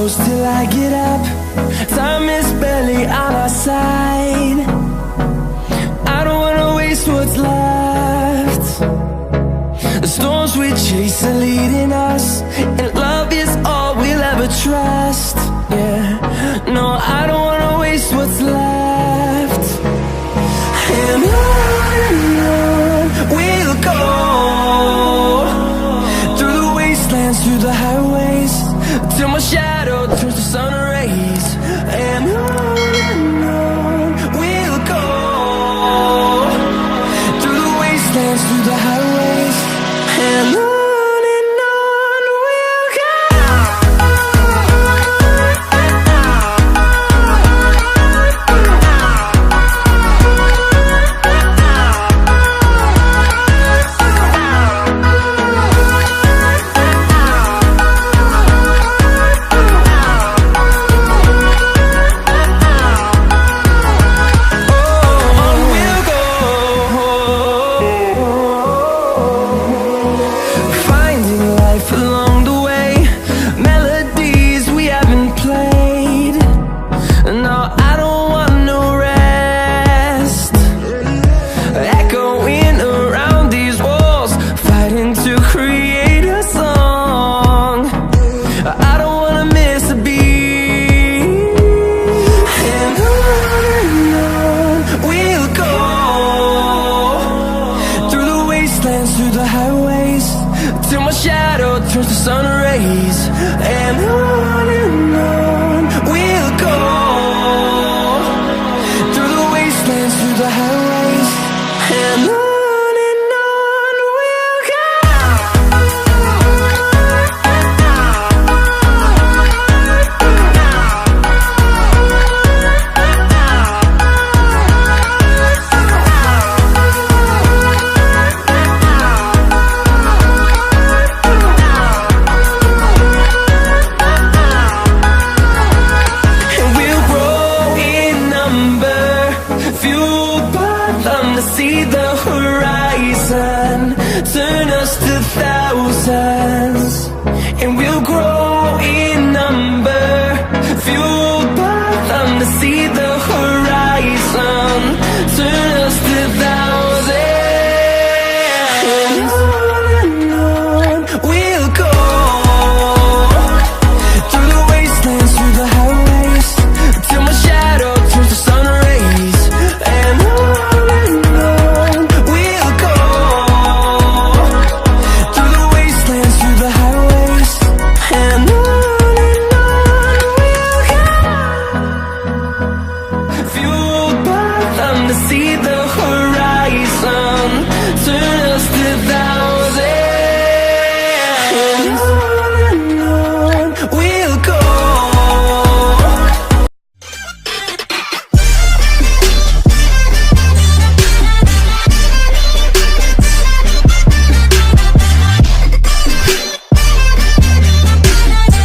close till I get up. Time is barely on our side. I don't wanna waste what's left. The storms we chase are leading us, and love is all we'll ever trust. Yeah, no, I don't wanna waste what's left. And on we'll go, through the wastelands, through the highways, till my shadow turns to sun rays. And on we'll go, through the wastelands, through the highways, and on we'll go. Through the highways, till my shadow turns to sun rays. And on we'll go, through the wastelands, through the highways, and on we'll go. See the horizon turn us to thousands, and we'll grow